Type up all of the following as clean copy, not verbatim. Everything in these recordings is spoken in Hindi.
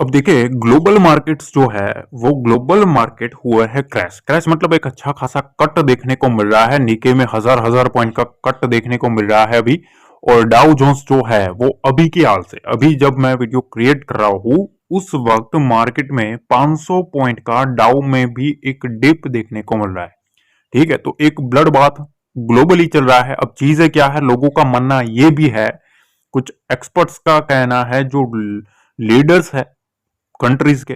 अब देखिए ग्लोबल मार्केट्स जो है वो ग्लोबल मार्केट हुआ है क्रैश। क्रैश मतलब एक अच्छा खासा कट देखने को मिल रहा है, नीचे में हजार हजार पॉइंट का कट देखने को मिल रहा है अभी। और डाउ जोन्स जो है वो अभी की हाल से, अभी जब मैं वीडियो क्रिएट कर रहा हूँ उस वक्त मार्केट में 500 पॉइंट का डाउ में भी एक डिप देखने को मिल रहा है। ठीक है, तो एक ब्लड बाथ ग्लोबली चल रहा है। अब चीजें क्या है, लोगों का मानना ये भी है, कुछ एक्सपर्ट्स का कहना है, जो लीडर्स है कंट्रीज के,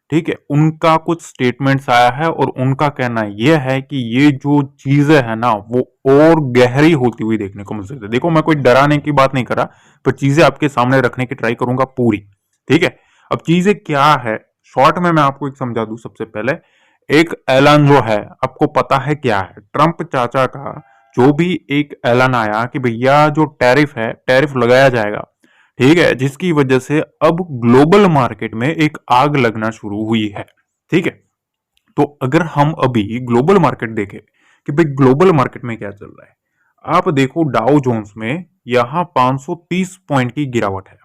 ठीक है, उनका कुछ स्टेटमेंट्स आया है और उनका कहना यह है कि ये जो चीजें है ना वो और गहरी होती हुई देखने को मिल सकती है। देखो मैं कोई डराने की बात नहीं कर रहा, पर चीजें आपके सामने रखने की ट्राई करूंगा पूरी। ठीक है, अब चीजें क्या है, शॉर्ट में मैं आपको एक समझा दूं। सबसे पहले एक ऐलान जो है, आपको पता है क्या है, ट्रंप चाचा का जो भी एक ऐलान आया कि भैया जो टैरिफ है, टैरिफ लगाया जाएगा, ठीक है, जिसकी वजह से अब ग्लोबल मार्केट में एक आग लगना शुरू हुई है। ठीक है, तो अगर हम अभी ग्लोबल मार्केट देखें कि भाई ग्लोबल मार्केट में क्या चल रहा है, आप देखो डाउ जोन्स में यहां 530 पॉइंट की गिरावट है।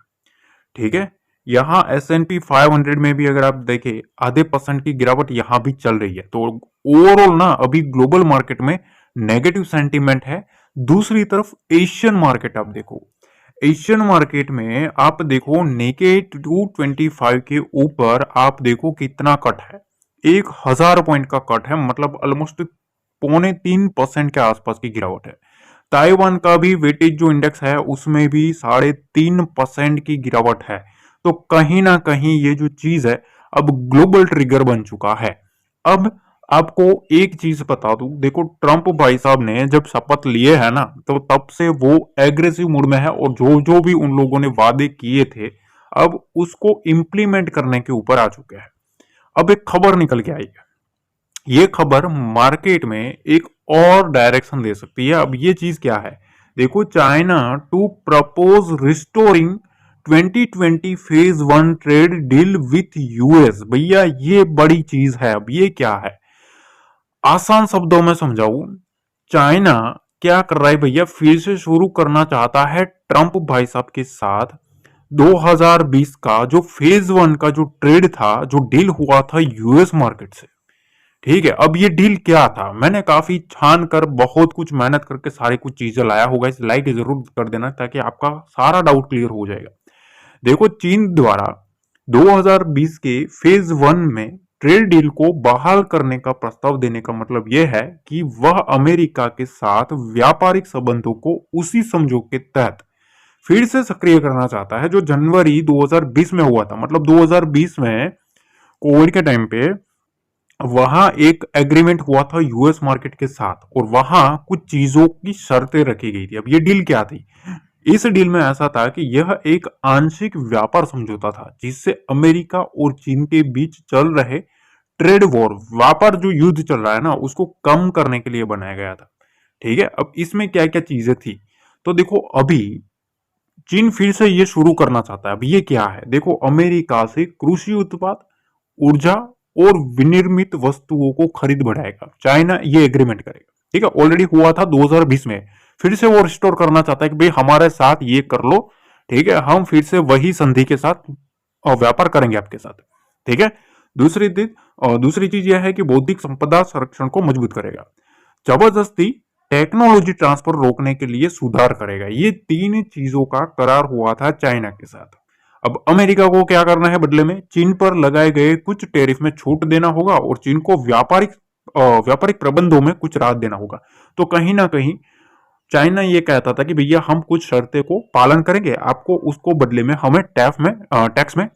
ठीक है, यहां S&P 500 में भी अगर आप देखें आधे परसेंट की गिरावट यहां भी चल रही है। तो ओवरऑल ना अभी ग्लोबल मार्केट में नेगेटिव सेंटीमेंट है। दूसरी तरफ एशियन मार्केट आप देखो, एशियन मार्केट में आप देखो निकेई 225 के ऊपर आप देखो कितना कट है, 1000 पॉइंट का कट है, मतलब ऑलमोस्ट 3.25% के आसपास की गिरावट है। ताइवान का भी वेटेज जो इंडेक्स है उसमें भी 3.5% की गिरावट है। तो कहीं ना कहीं ये जो चीज है अब ग्लोबल ट्रिगर बन चुका है। अब आपको एक चीज बता दूं, देखो ट्रंप भाई साहब ने जब शपथ लिए है ना, तो तब से वो एग्रेसिव मूड में है और जो जो भी उन लोगों ने वादे किए थे अब उसको इंप्लीमेंट करने के ऊपर आ चुके हैं। अब एक खबर निकल के आई है, ये खबर मार्केट में एक और डायरेक्शन दे सकती है। अब ये चीज क्या है, देखो China to propose restoring 2020 phase one trade deal with US. भैया ये बड़ी चीज है। अब ये क्या है, आसान शब्दों में समझाऊं, चाइना क्या कर रहा है भैया, फिर से शुरू करना चाहता है ट्रंप भाई साहब के साथ 2020 का जो फेज वन का जो ट्रेड था, जो डील हुआ था यूएस मार्केट से। ठीक है, अब ये डील क्या था, मैंने काफी छान कर बहुत कुछ मेहनत करके सारी कुछ चीजें लाया होगा, इस लाइक जरूर कर देना ताकि आपका सारा डाउट क्लियर हो जाएगा। देखो चीन द्वारा 2020 के फेज वन में ट्रेड डील को बहाल करने का प्रस्ताव देने का मतलब यह है कि वह अमेरिका के साथ व्यापारिक संबंधों को उसी समझौते के तहत फिर से सक्रिय करना चाहता है जो जनवरी 2020 में हुआ था। मतलब 2020 में कोविड के टाइम पे वहां एक एग्रीमेंट हुआ था यूएस मार्केट के साथ और वहां कुछ चीजों की शर्तें रखी गई थी। अब ये डील क्या थी, इस डील में ऐसा था कि यह एक आंशिक व्यापार समझौता था जिससे अमेरिका और चीन के बीच चल रहे ट्रेड वॉर, व्यापार जो युद्ध चल रहा है ना, उसको कम करने के लिए बनाया गया था। ठीक है, अब इसमें क्या क्या चीजें थी, तो देखो अभी चीन फिर से ये शुरू करना चाहता है। अब ये क्या है, देखो अमेरिका से कृषि उत्पाद, ऊर्जा और विनिर्मित वस्तुओं को खरीद बढ़ाएगा, चाइना ये एग्रीमेंट करेगा। ठीक है, ऑलरेडी हुआ था 2020 में, फिर से वो रिस्टोर करना चाहता है कि भाई हमारे साथ ये कर लो। ठीक है, हम फिर से वही संधि के साथ व्यापार करेंगे आपके साथ। ठीक है, दूसरी चीज यह है कि बौद्धिक संपदा संरक्षण को मजबूत करेगा, जबरदस्ती टेक्नोलॉजी ट्रांसफर रोकने के लिए सुधार करेगा। ये तीन चीजों का करार हुआ था चाइना के साथ। अब अमेरिका को क्या करना है बदले में, चीन पर लगाए गए कुछ टैरिफ में छूट देना होगा और चीन को व्यापारिक प्रबंधों में कुछ राहत देना होगा। तो कहीं ना कहीं चाइना ये कहता था कि भैया हम कुछ शर्तें को पालन करेंगे, आपको उसको बदले में हमें टैक्स में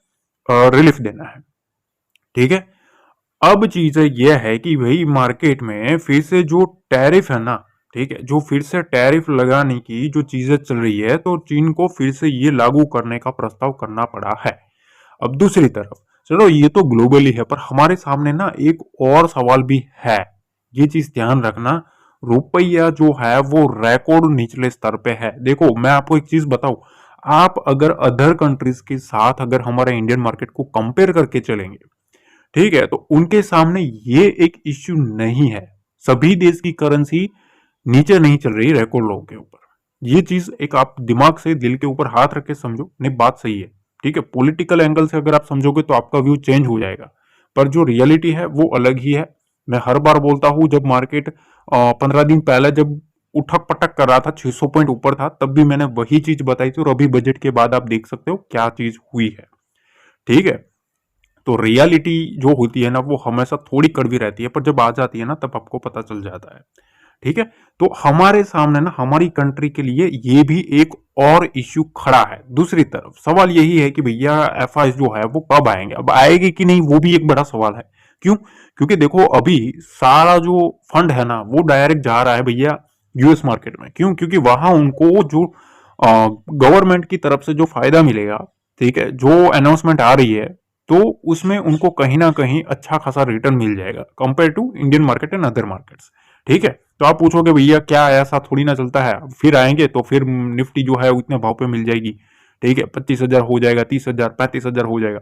रिलीफ देना है। ठीक है, अब चीज यह है कि भाई मार्केट में फिर से जो टैरिफ है ना, ठीक है, जो फिर से टैरिफ लगाने की जो चीजें चल रही है, तो चीन को फिर से ये लागू करने का प्रस्ताव करना पड़ा है। अब दूसरी तरफ चलो ये तो ग्लोबली है, पर हमारे सामने ना एक और सवाल भी है, ये चीज ध्यान रखना, रुपया जो है वो रिकॉर्ड निचले स्तर पे है। देखो मैं आपको एक चीज बताऊं, आप अगर अदर कंट्रीज के साथ अगर हमारे इंडियन मार्केट को कंपेयर करके चलेंगे, ठीक है, तो उनके सामने ये एक इश्यू नहीं है। सभी देश की करेंसी नीचे नहीं चल रही रिकॉर्ड लो के ऊपर। ये चीज एक आप दिमाग से दिल के ऊपर हाथ रख के समझो, नहीं बात सही है। ठीक है, पॉलिटिकल एंगल से अगर आप समझोगे तो आपका व्यू चेंज हो जाएगा, पर जो रियलिटी है वो अलग ही है। मैं हर बार बोलता हूं, जब मार्केट 15 दिन पहले जब उठक पटक कर रहा था, 600 पॉइंट ऊपर था, तब भी मैंने वही चीज बताई थी, और अभी बजट के बाद आप देख सकते हो क्या चीज हुई है। ठीक है, तो रियलिटी जो होती है ना वो हमेशा थोड़ी कड़वी रहती है, पर जब आ जाती है ना तब आपको पता चल जाता है। ठीक है, तो हमारे सामने ना हमारी कंट्री के लिए ये भी एक और इश्यू खड़ा है। दूसरी तरफ सवाल यही है कि भैया एफआई जो है वो कब आएंगे, अब आएगी कि नहीं वो भी एक बड़ा सवाल है। क्यों? क्योंकि देखो अभी सारा जो फंड है ना वो डायरेक्ट जा रहा है भैया यूएस मार्केट में। क्यों? क्योंकि वहां उनको जो गवर्नमेंट की तरफ से जो फायदा मिलेगा, ठीक है, जो अनाउंसमेंट आ रही है, तो उसमें उनको कहीं ना कहीं अच्छा खासा रिटर्न मिल जाएगा compare to Indian market and other markets. ठीक है, तो आप पूछोगे भैया क्या ऐसा थोड़ी ना चलता है, फिर आएंगे तो फिर निफ्टी जो है उतने भाव पे मिल जाएगी। ठीक है, 25,000 हो जाएगा, 30,000, 35,000 हो जाएगा।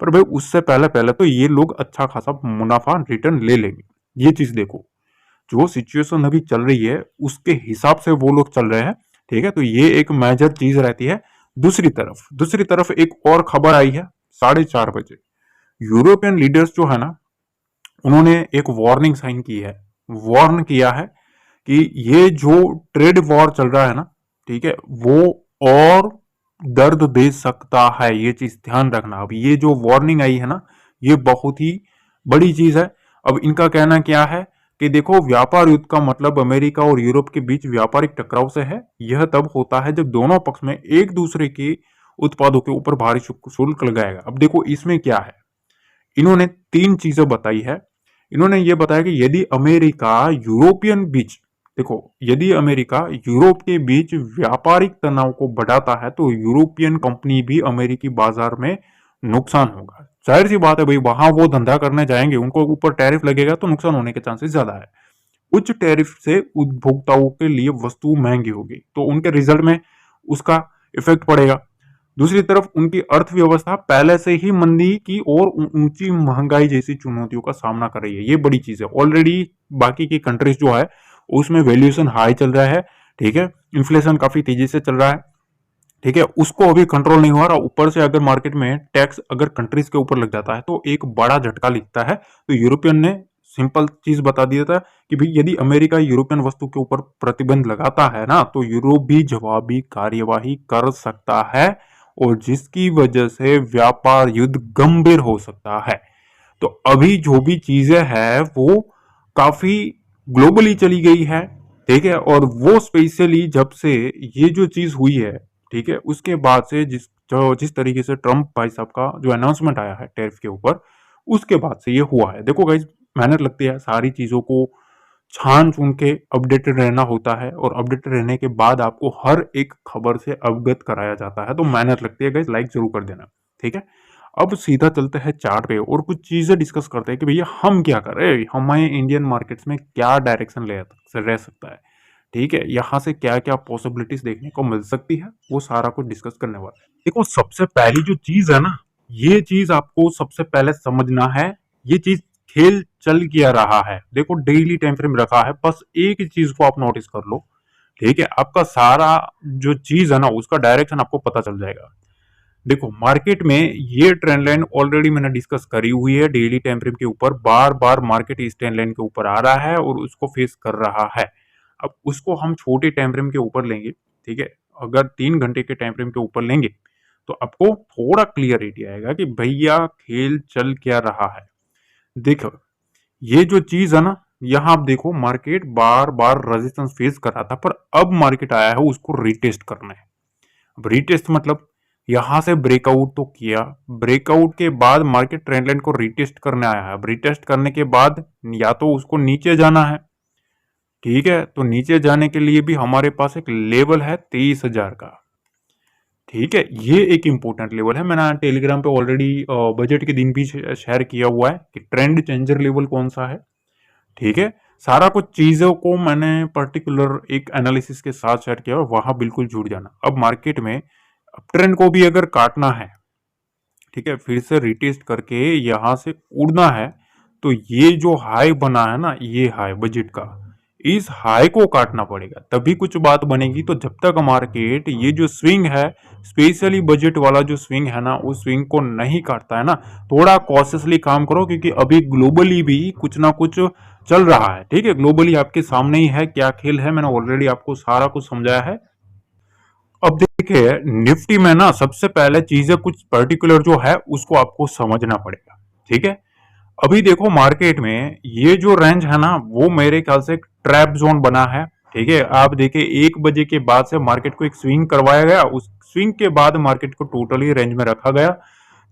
पर भाई उससे पहले पहले तो ये लोग अच्छा खासा मुनाफा रिटर्न ले लेंगे। ये चीज देखो, जो सिचुएशन अभी चल रही है उसके हिसाब से वो लोग चल रहे हैं। ठीक है, तो ये एक मेजर चीज रहती है। दूसरी तरफ एक और खबर आई है 4:30 बजे। यूरोपियन लीडर्स जो है ना, उन्होंने एक वार्निंग साइन की है, वार्न किया है कि ये जो ट्रेड वॉर चल रहा है ना, ठीक है, वो और दर्द दे सकता है। ये चीज ध्यान रखना। अब ये जो वार्निंग आई है ना, ये बहुत ही बड़ी चीज है। अब इनका कहना क्या है कि देखो, व्यापार युद्ध का मतलब अमेरिका और यूरोप के बीच व्यापारिक टकराव से है। यह तब होता है जब दोनों पक्ष में एक दूसरे के उत्पादों के ऊपर भारी शुल्क लगाएगा। अब देखो इसमें क्या है, इन्होंने तीन चीजें बताई है। इन्होंने ये बताया कि यदि अमेरिका यूरोपियन बीच, देखो, यदि अमेरिका यूरोप के बीच व्यापारिक तनाव को बढ़ाता है तो यूरोपियन कंपनी भी अमेरिकी बाजार में नुकसान होगा। जाहिर सी बात है भाई, वहां वो धंधा करने जाएंगे, उनको ऊपर टैरिफ लगेगा तो नुकसान होने के चांसेस ज्यादा है। उच्च टैरिफ से उपभोक्ताओं के लिए वस्तु महंगी होगी, तो उनके रिजल्ट में उसका इफेक्ट पड़ेगा। दूसरी तरफ उनकी अर्थव्यवस्था पहले से ही मंदी की और ऊंची महंगाई जैसी चुनौतियों का सामना कर रही है। ये बड़ी चीज है। ऑलरेडी बाकी की कंट्रीज जो है उसमें वैल्यूएशन हाई चल रहा है। ठीक है, इन्फ्लेशन काफी तेजी से चल रहा है। ठीक है, उसको अभी कंट्रोल नहीं हुआ रहा। ऊपर से अगर मार्केट में टैक्स अगर कंट्रीज के ऊपर लग जाता है तो एक बड़ा झटका लिखता है। तो यूरोपियन ने सिंपल चीज बता दिया था कि भाई यदि अमेरिका यूरोपियन वस्तु के ऊपर प्रतिबंध लगाता है ना, तो यूरोप भी जवाबी कार्यवाही कर सकता है, और जिसकी वजह से व्यापार युद्ध गंभीर हो सकता है। तो अभी जो भी चीजें हैं वो काफी ग्लोबली चली गई है। ठीक है, और वो स्पेशली जब से ये जो चीज हुई है, ठीक है, उसके बाद से जिस तरीके से ट्रम्प भाई साहब का जो अनाउंसमेंट आया है टैरिफ के ऊपर, उसके बाद से ये हुआ है। देखो गाइज, मेहनत लगती है, सारी चीजों को छान चुन के अपडेटेड रहना होता है, और अपडेटेड रहने के बाद आपको हर एक खबर से अवगत कराया जाता है। तो मेहनत लगती है गाइज, लाइक जरूर कर देना। ठीक है, अब सीधा चलते हैं चार्ट पे और कुछ चीजें डिस्कस करते हैं कि भैया हम क्या करें, हमारे इंडियन मार्केट्स में क्या डायरेक्शन ले रह सकता है। ठीक है, यहाँ से क्या क्या पॉसिबिलिटीज देखने को मिल सकती है, वो सारा कुछ डिस्कस करने वाला है। देखो, सबसे पहली जो चीज है ना, ये चीज आपको सबसे पहले समझना है। ये चीज खेल चल क्या रहा है, देखो डेली टाइम फ्रेम रखा है, बस एक ही चीज को आप नोटिस कर लो। ठीक है, आपका सारा जो चीज है ना उसका डायरेक्शन आपको पता चल जाएगा। देखो, मार्केट में ये ट्रेंड लाइन ऑलरेडी मैंने डिस्कस करी हुई है। डेली टाइम फ्रेम के ऊपर बार बार मार्केट इस ट्रेंड लाइन के ऊपर आ रहा है और उसको फेस कर रहा है। अब उसको हम छोटे टाइम फ्रेम के ऊपर लेंगे। ठीक है, अगर 3 घंटे के टाइम फ्रेम के ऊपर लेंगे तो आपको थोड़ा क्लियरिटी आएगा कि भैया खेल चल क्या रहा है। देखो, ये जो चीज है ना, यहाँ आप देखो मार्केट बार बार रेजिस्टेंस फेस कर रहा था, पर अब मार्केट आया है उसको रिटेस्ट करना है। अब रिटेस्ट मतलब यहां से ब्रेकआउट तो किया, ब्रेकआउट के बाद मार्केट ट्रेंड लाइन को रिटेस्ट करने आया है। अब रिटेस्ट करने के बाद या तो उसको नीचे जाना है। ठीक है, तो नीचे जाने के लिए भी हमारे पास एक लेवल है 23,000 का। ठीक है, ये एक इंपॉर्टेंट लेवल है। मैंने टेलीग्राम पे ऑलरेडी बजट के दिन भी शेयर किया हुआ है कि ट्रेंड चेंजर लेवल कौन सा है। ठीक है, सारा कुछ चीजों को मैंने पर्टिकुलर एक एनालिसिस के साथ शेयर किया, वहां बिल्कुल जुड़ जाना। अब मार्केट में अब ट्रेंड को भी अगर काटना है, ठीक है, फिर से रिटेस्ट करके यहां से उड़ना है, तो ये जो हाई बना है ना, ये हाई बजट का, इस हाई को काटना पड़ेगा तभी कुछ बात बनेगी। तो जब तक मार्केट ये जो स्विंग है, स्पेशली बजट वाला जो स्विंग है ना, उस स्विंग को नहीं काटता है ना, थोड़ा कॉशियसली काम करो, क्योंकि अभी ग्लोबली भी कुछ ना कुछ चल रहा है। ठीक है, ग्लोबली आपके सामने ही है क्या खेल है, मैंने ऑलरेडी आपको सारा कुछ समझाया है। अब देखिए निफ्टी में ना सबसे पहले चीजें कुछ पर्टिकुलर जो है उसको आपको समझना पड़ेगा। ठीक है, अभी देखो मार्केट में ये जो रेंज है ना, वो मेरे ख्याल से एक ट्रैप जोन बना है। ठीक है, आप देखिए 1 बजे के बाद से मार्केट को एक स्विंग करवाया गया, उस स्विंग के बाद मार्केट को टोटली रेंज में रखा गया।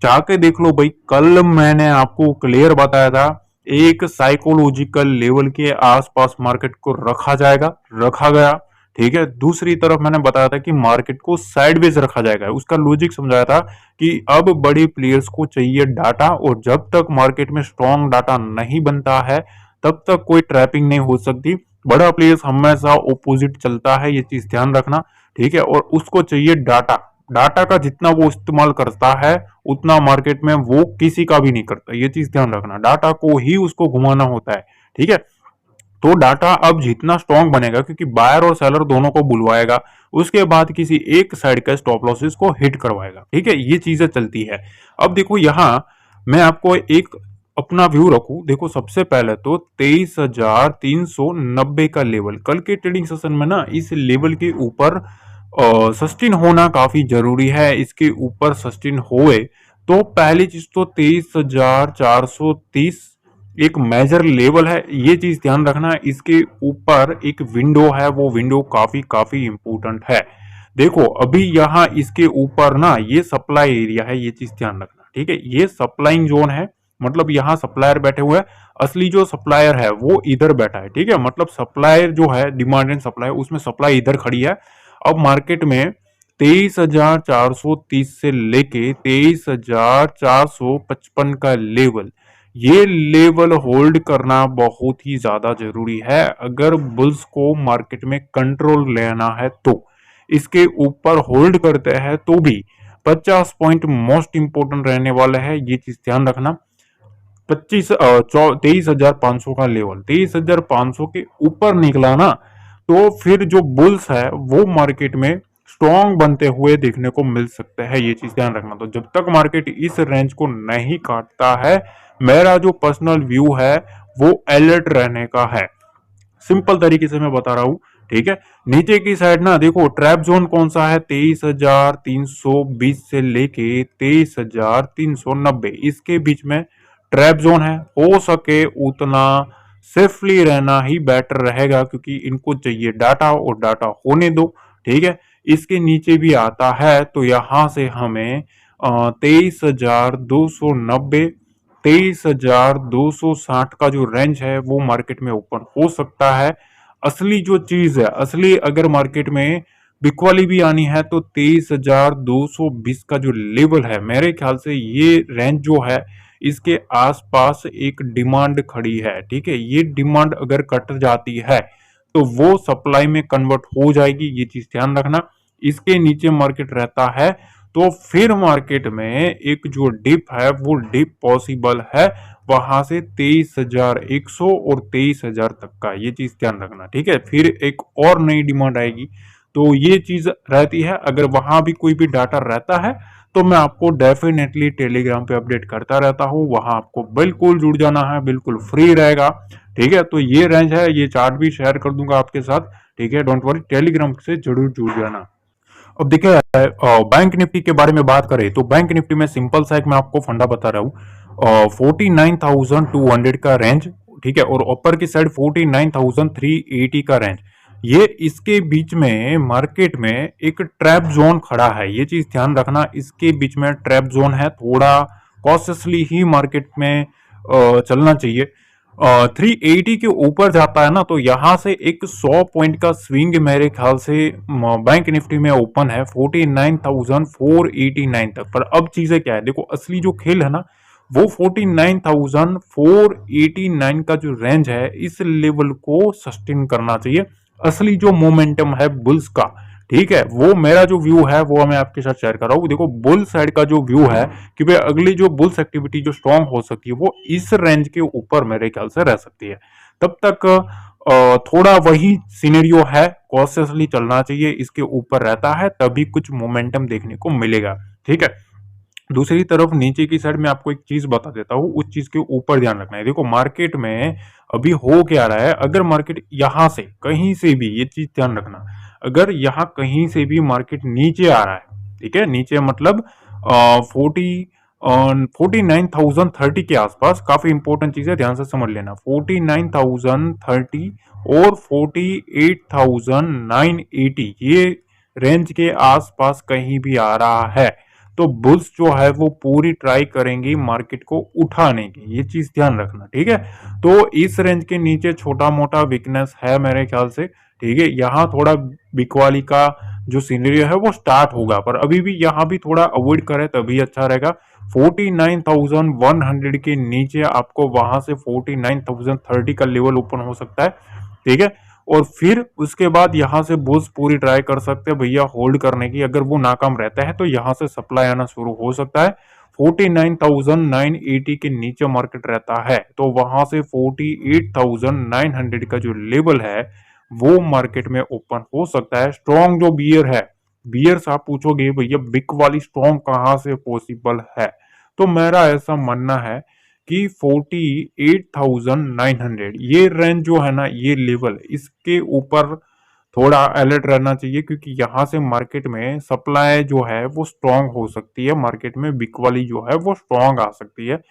जाके देख लो भाई, कल मैंने आपको क्लियर बताया था एक साइकोलॉजिकल लेवल के आसपास मार्केट को रखा जाएगा, रखा गया। ठीक है, दूसरी तरफ मैंने बताया था कि मार्केट को साइडवेज रखा जाएगा, उसका लॉजिक समझाया था कि अब बड़े प्लेयर्स को चाहिए डाटा, और जब तक मार्केट में स्ट्रॉन्ग डाटा नहीं बनता है तब तक कोई ट्रैपिंग नहीं हो सकती। बड़ा प्लेयर्स हमेशा ओपोजिट चलता है, ये चीज ध्यान रखना। ठीक है, और उसको चाहिए डाटा, डाटा का जितना वो इस्तेमाल करता है उतना मार्केट में वो किसी का भी नहीं करता, ये चीज ध्यान रखना, डाटा को ही उसको घुमाना होता है। ठीक है, तो डाटा अब जितना स्ट्रॉन्ग बनेगा, क्योंकि बायर और सेलर दोनों को बुलवाएगा, उसके बाद किसी एक साइड के स्टॉप लॉसेस को हिट करवाएगा। ठीक है, ये चीजें चलती है। अब देखो यहां मैं आपको एक अपना व्यू रखूं, देखो सबसे पहले तो 23,390 का लेवल कल के ट्रेडिंग सेशन में ना, इस लेवल के ऊपर सस्टेन होना काफी जरूरी है। इसके ऊपर सस्टेन होए तो पहली चीज तो 23,430 एक मेजर लेवल है, ये चीज ध्यान रखना। इसके ऊपर एक विंडो है, वो विंडो काफी काफी इंपोर्टेंट है। देखो अभी यहाँ इसके ऊपर ना ये सप्लाई एरिया है, ये चीज ध्यान रखना। ठीक है, ये सप्लाइंग जोन है, मतलब यहाँ सप्लायर बैठे हुए हैं, असली जो सप्लायर है वो इधर बैठा है। ठीक है, मतलब सप्लायर जो है, डिमांड एंड सप्लाई, उसमें सप्लाई इधर खड़ी है। अब मार्केट में 23,430 से लेके 23,455 का लेवल, ये लेवल होल्ड करना बहुत ही ज्यादा जरूरी है अगर बुल्स को मार्केट में कंट्रोल लेना है तो। इसके ऊपर होल्ड करते हैं तो भी 50 पॉइंट मोस्ट इंपोर्टेंट रहने वाला है, ये चीज ध्यान रखना। 23,500 का लेवल, 23,500 के ऊपर निकला ना, तो फिर जो बुल्स है वो मार्केट में स्ट्रॉन्ग बनते हुए देखने को मिल सकते हैं, ये चीज ध्यान रखना। तो जब तक मार्केट इस रेंज को नहीं काटता है, मेरा जो पर्सनल व्यू है वो अलर्ट रहने का है। सिंपल तरीके से मैं बता रहा हूं। ठीक है, नीचे की साइड ना देखो ट्रैप जोन कौन सा है, 23,320 से लेके 23,390, इसके बीच में ट्रैप जोन है। हो सके उतना सेफली रहना ही बेटर रहेगा, क्योंकि इनको चाहिए डाटा, और डाटा होने दो। ठीक है, इसके नीचे भी आता है तो यहां से हमें 23,290, 23,260 का जो रेंज है वो मार्केट में ओपन हो सकता है। असली जो चीज है, असली अगर मार्केट में बिकवाली भी आनी है तो 23,220 का जो लेवल है, मेरे ख्याल से ये रेंज जो है इसके आसपास एक डिमांड खड़ी है। ठीक है, ये डिमांड अगर कट जाती है तो वो सप्लाई में कन्वर्ट हो जाएगी, ये चीज ध्यान रखना। इसके नीचे मार्केट रहता है तो फिर मार्केट में एक जो डिप है वो डिप पॉसिबल है, वहां से 23,100 और 23,000 तक का, ये चीज ध्यान रखना। ठीक है, फिर एक और नई डिमांड आएगी, तो ये चीज रहती है। अगर वहां भी कोई भी डाटा रहता है तो मैं आपको डेफिनेटली टेलीग्राम पे अपडेट करता रहता हूँ, वहां आपको बिल्कुल जुड़ जाना है, बिल्कुल फ्री रहेगा। ठीक है, तो ये रेंज है, ये चार्ट भी शेयर कर दूंगा आपके साथ। ठीक है, डोंट वरी, टेलीग्राम से जरूर जुड़ जाना। अब देखिए बैंक निफ्टी के बारे में बात करें तो बैंक निफ्टी में सिंपल सा एक मैं आपको फंडा बता रहा हूँ, 49,200 का रेंज। ठीक है, और ऊपर की साइड 49,380 का रेंज, ये इसके बीच में मार्केट में एक ट्रैप जोन खड़ा है, ये चीज ध्यान रखना। इसके बीच में ट्रैप जोन है, थोड़ा कॉशियसली ही मार्केट में चलना चाहिए। 380 के ऊपर जाता है ना, तो यहां से एक 100 पॉइंट का स्विंग मेरे ख्याल से बैंक निफ्टी में ओपन है 49,489 तक। पर अब चीजें क्या है, देखो असली जो खेल है ना वो 49,489 का जो रेंज है, इस लेवल को सस्टेन करना चाहिए। असली जो मोमेंटम है बुल्स का, ठीक है, वो मेरा जो व्यू है वो मैं आपके साथ शेयर कर रहा हूँ। देखो बुल साइड का जो व्यू है कि भाई अगली जो बुल्स एक्टिविटी जो स्ट्रांग हो सकती है वो इस रेंज के ऊपर मेरे ख्याल से रह सकती है। तब तक थोड़ा वही सिनेरियो है, कॉशियसली चलना चाहिए, इसके ऊपर रहता है तभी कुछ मोमेंटम देखने को मिलेगा। ठीक है, दूसरी तरफ नीचे की साइड में आपको एक चीज बता देता हूं, उस चीज के ऊपर ध्यान रखना है। देखो मार्केट में अभी हो क्या रहा है, अगर मार्केट यहां से कहीं से भी, ये चीज ध्यान रखना, अगर यहां कहीं से भी मार्केट नीचे आ रहा है, ठीक है, नीचे मतलब 49,030 के आसपास, काफी इंपॉर्टेंट चीज है, ध्यान से समझ लेना, 49,030 और 48,980 ये रेंज के आसपास कहीं भी आ रहा है तो बुल्स जो है वो पूरी ट्राई करेंगी मार्केट को उठाने की, ये चीज ध्यान रखना। ठीक है, तो इस रेंज के नीचे छोटा मोटा वीकनेस है मेरे ख्याल से। ठीक है, यहाँ थोड़ा बिकवाली का जो सीनरियो है वो स्टार्ट होगा, पर अभी भी यहाँ भी थोड़ा अवॉइड करें तभी अच्छा रहेगा। 49,100 के नीचे आपको वहां से 49,030 का लेवल ओपन हो सकता है। ठीक है, और फिर उसके बाद यहां से बुल्स पूरी ट्राई कर सकते हैं भैया होल्ड करने की। अगर वो नाकाम रहता है तो यहां से सप्लाई आना शुरू हो सकता है। 49,980 के नीचे मार्केट रहता है तो वहां से 48,900 का जो लेवल है वो मार्केट में ओपन हो सकता है। स्ट्रॉन्ग जो बियर है, बियर्स आप पूछोगे भैया बिग वाली स्ट्रॉन्ग कहां से पॉसिबल है, तो मेरा ऐसा मानना है कि 48,900 ये रेंज जो है ना, ये लेवल, इसके ऊपर थोड़ा अलर्ट रहना चाहिए, क्योंकि यहां से मार्केट में सप्लाई जो है वो स्ट्रांग हो सकती है, मार्केट में बिक वाली जो है वो स्ट्रांग आ सकती है।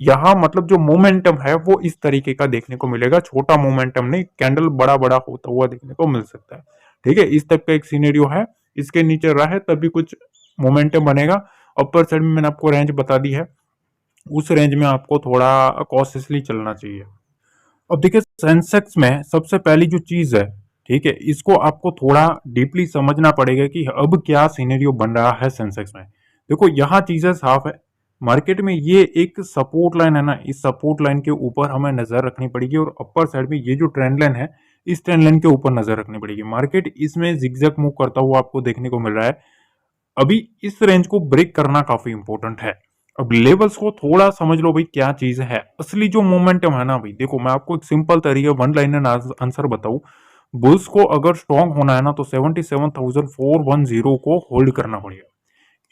यहाँ मतलब जो मोमेंटम है वो इस तरीके का देखने को मिलेगा, छोटा मोमेंटम नहीं, कैंडल बड़ा बड़ा होता हुआ देखने को मिल सकता है। ठीक है, इस तक का एक सीनेरियो है, इसके नीचे रहा है तभी कुछ मोमेंटम बनेगा। अपर साइड में मैंने आपको रेंज बता दी है, उस रेंज में आपको थोड़ा कॉशियसली चलना चाहिए। अब देखिए सेंसेक्स में सबसे पहली जो चीज है, ठीक है, इसको आपको थोड़ा डीपली समझना पड़ेगा कि अब क्या सिनेरियो बन रहा है सेंसेक्स में। देखो यहाँ चीजें साफ है, मार्केट में ये एक सपोर्ट लाइन है ना, इस सपोर्ट लाइन के ऊपर हमें नजर रखनी पड़ेगी, और अपर साइड में ये जो ट्रेंड लाइन है, इस ट्रेंड लाइन के ऊपर नजर रखनी पड़ेगी। मार्केट इसमें जिगजैग मूव करता हुआ आपको देखने को मिल रहा है। अभी इस रेंज को ब्रेक करना काफी इंपॉर्टेंट है। अब लेवल्स को थोड़ा समझ लो भाई, क्या चीज है असली जो मोमेंटम है ना भाई। देखो मैं आपको एक सिंपल तरीके वन लाइनर आंसर बताऊं, बुल्स को अगर स्ट्रॉन्ग होना है ना तो 77,410 को होल्ड करना पड़ेगा।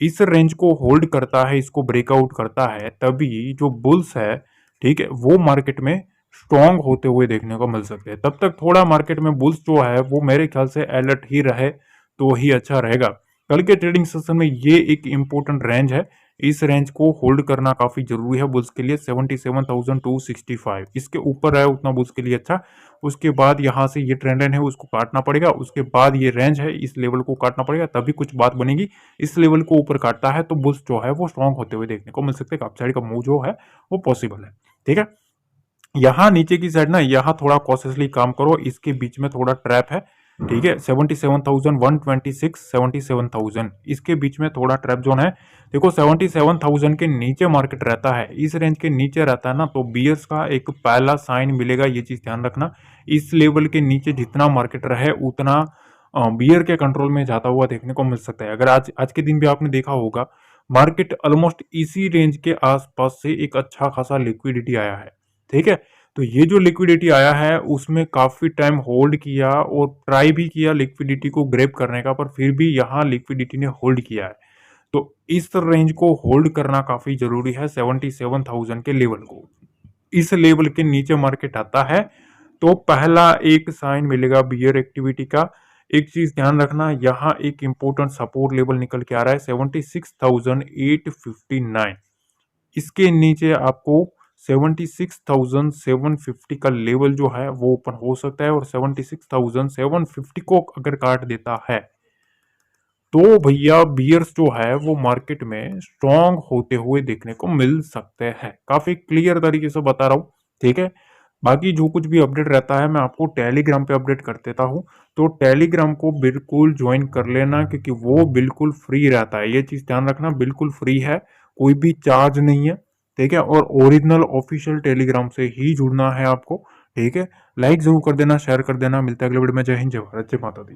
इस रेंज को होल्ड करता है, इसको ब्रेकआउट करता है, तभी जो बुल्स है, ठीक है, वो मार्केट में स्ट्रॉन्ग होते हुए देखने को मिल सकते हैं। तब तक थोड़ा मार्केट में बुल्स जो है वो मेरे ख्याल से अलर्ट ही रहे तो ही अच्छा रहेगा। कल के ट्रेडिंग सेशन में ये एक इंपॉर्टेंट रेंज है, इस रेंज को होल्ड करना काफी जरूरी है बुल्स के लिए। 77,265 इसके ऊपर है उतना बुल्स के लिए अच्छा। उसके बाद यहाँ से ये ट्रेंड लाइन है उसको काटना पड़ेगा, उसके बाद ये रेंज है इस लेवल को काटना पड़ेगा, तभी कुछ बात बनेगी। इस लेवल को ऊपर काटता है तो बुल्स जो है वो स्ट्रॉन्ग होते हुए देखने को मिल सकते हैं, अपसाइड का मूव जो है वो पॉसिबल है। ठीक है, यहाँ नीचे की साइड ना, यहाँ थोड़ा कॉशियसली काम करो, इसके बीच में थोड़ा ट्रैप है। ठीक है, 77,126 77,000 इसके बीच में थोड़ा ट्रैप जोन है। देखो 77,000 के नीचे मार्केट रहता है, इस रेंज के नीचे रहता है ना, तो बियर्स का एक पहला साइन मिलेगा, ये चीज ध्यान रखना। इस लेवल के नीचे जितना मार्केट रहे उतना बियर के कंट्रोल में जाता हुआ देखने को मिल सकता है। अगर आज आज के दिन भी आपने देखा होगा, मार्केट ऑलमोस्ट इसी रेंज के आसपास से एक अच्छा खासा लिक्विडिटी आया है। ठीक है, तो ये जो लिक्विडिटी आया है उसमें काफी टाइम होल्ड किया और ट्राई भी किया लिक्विडिटी को ग्रैब करने का, पर फिर भी यहाँ लिक्विडिटी ने होल्ड किया है। तो इस रेंज को होल्ड करना काफी जरूरी है, 77,000 के लेवल को। इस लेवल के नीचे मार्केट आता है तो पहला एक साइन मिलेगा बियर एक्टिविटी का। एक चीज ध्यान रखना, यहाँ एक इंपॉर्टेंट सपोर्ट लेवल निकल के आ रहा है 76,859, इसके नीचे आपको 76,750 का लेवल जो है वो ओपन हो सकता है, और 76,750 को अगर काट देता है तो भैया बियर्स जो है वो मार्केट में स्ट्रॉन्ग होते हुए देखने को मिल सकते हैं। काफी क्लियर तरीके से बता रहा हूँ। ठीक है, बाकी जो कुछ भी अपडेट रहता है मैं आपको टेलीग्राम पे अपडेट कर देता हूँ, तो टेलीग्राम को बिल्कुल ज्वाइन कर लेना, क्योंकि वो बिल्कुल फ्री रहता है, ये चीज ध्यान रखना, बिल्कुल फ्री है, कोई भी चार्ज नहीं है। ठीक है, और ओरिजिनल ऑफिशियल टेलीग्राम से ही जुड़ना है आपको। ठीक है, लाइक जरूर कर देना, शेयर कर देना। मिलता है अगले वीडियो में। जय हिंद, जय भारत, जय माता दी।